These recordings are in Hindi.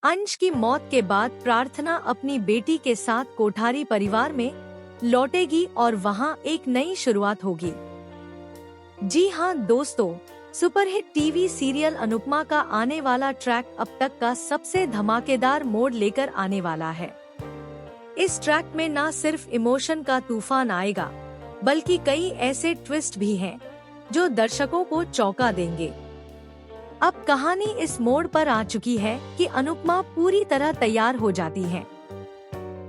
अंश की मौत के बाद प्रार्थना अपनी बेटी के साथ कोठारी परिवार में लौटेगी और वहां एक नई शुरुआत होगी। जी हाँ दोस्तों, सुपरहिट टीवी सीरियल अनुपमा का आने वाला ट्रैक अब तक का सबसे धमाकेदार मोड़ लेकर आने वाला है। इस ट्रैक में न सिर्फ इमोशन का तूफान आएगा, बल्कि कई ऐसे ट्विस्ट भी हैं जो दर्शकों को चौंका देंगे। अब कहानी इस मोड़ पर आ चुकी है कि अनुपमा पूरी तरह तैयार हो जाती है।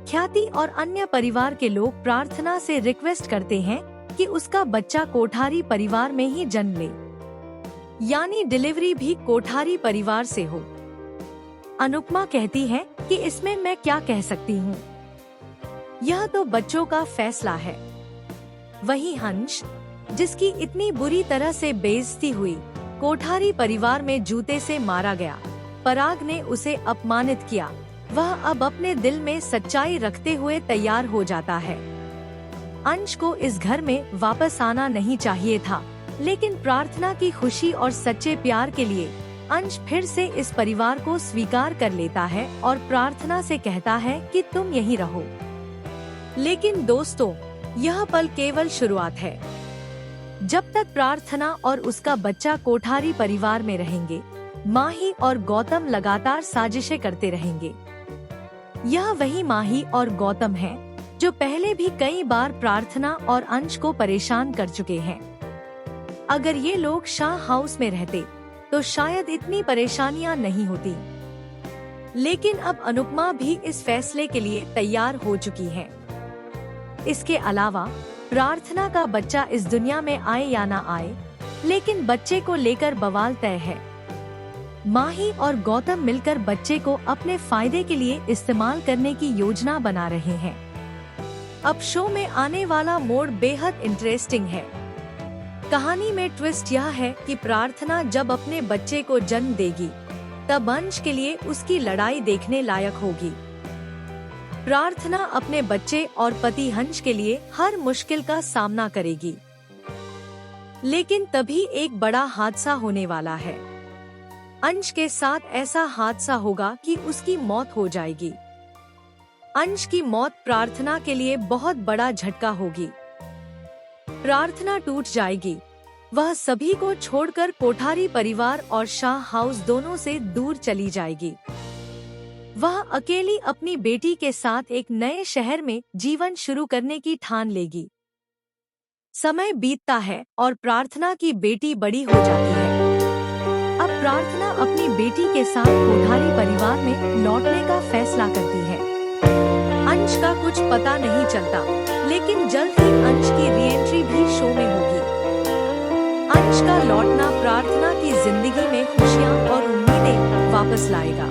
ख्याति और अन्य परिवार के लोग प्रार्थना से रिक्वेस्ट करते हैं कि उसका बच्चा कोठारी परिवार में ही जन्म ले, यानी डिलीवरी भी कोठारी परिवार से हो। अनुपमा कहती है कि इसमें मैं क्या कह सकती हूँ, यह तो बच्चों का फैसला है। वहीं हंस, जिसकी इतनी बुरी तरह से बेइज्जती हुई, कोठारी परिवार में जूते से मारा गया, पराग ने उसे अपमानित किया, वह अब अपने दिल में सच्चाई रखते हुए तैयार हो जाता है। अंश को इस घर में वापस आना नहीं चाहिए था, लेकिन प्रार्थना की खुशी और सच्चे प्यार के लिए अंश फिर से इस परिवार को स्वीकार कर लेता है और प्रार्थना से कहता है कि तुम यहीं रहो। लेकिन दोस्तों, यह पल केवल शुरुआत है। जब तक प्रार्थना और उसका बच्चा कोठारी परिवार में रहेंगे, माही और गौतम लगातार साजिशें करते रहेंगे। यह वही माही और गौतम हैं, जो पहले भी कई बार प्रार्थना और अंश को परेशान कर चुके हैं। अगर ये लोग शाह हाउस में रहते, तो शायद इतनी परेशानियां नहीं होती। लेकिन अब अनुपमा भी इस फैसले के लिए तैयार हो चुकी है। इसके अलावा प्रार्थना का बच्चा इस दुनिया में आए या ना आए, लेकिन बच्चे को लेकर बवाल तय है। माही और गौतम मिलकर बच्चे को अपने फायदे के लिए इस्तेमाल करने की योजना बना रहे हैं। अब शो में आने वाला मोड़ बेहद इंटरेस्टिंग है। कहानी में ट्विस्ट यह है कि प्रार्थना जब अपने बच्चे को जन्म देगी, तब अंश के लिए उसकी लड़ाई देखने लायक होगी। प्रार्थना अपने बच्चे और पति हंस के लिए हर मुश्किल का सामना करेगी। लेकिन तभी एक बड़ा हादसा होने वाला है। अंश के साथ ऐसा हादसा होगा कि उसकी मौत हो जाएगी। अंश की मौत प्रार्थना के लिए बहुत बड़ा झटका होगी। प्रार्थना टूट जाएगी, वह सभी को छोड़कर कोठारी परिवार और शाह हाउस दोनों से दूर चली जाएगी। वह अकेली अपनी बेटी के साथ एक नए शहर में जीवन शुरू करने की ठान लेगी। समय बीतता है और प्रार्थना की बेटी बड़ी हो जाती है। अब प्रार्थना अपनी बेटी के साथ कोठारी परिवार में लौटने का फैसला करती है। अंश का कुछ पता नहीं चलता, लेकिन जल्द ही अंश की रीएंट्री भी शो में होगी। अंश का लौटना प्रार्थना की जिंदगी में खुशियां और उम्मीदें वापस लाएगा।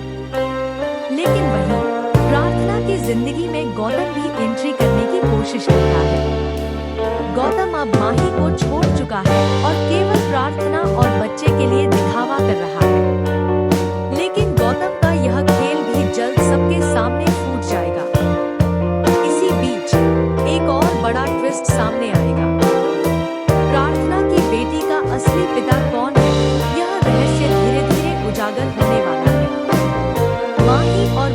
लेकिन वहीं प्रार्थना की जिंदगी में गौतम भी एंट्री करने की कोशिश करता है। गौतम अब माही को छोड़ चुका है और केवल प्रार्थना और बच्चे के लिए दिखावा कर रहा है। लेकिन गौतम का यह खेल भी जल्द सबके सामने फूट जाएगा। इसी बीच एक और बड़ा ट्विस्ट सामने आएगा। प्रार्थना की बेटी का असली पिता कौन है, यह रहस्य धीरे धीरे उजागर होने वाला है। माही और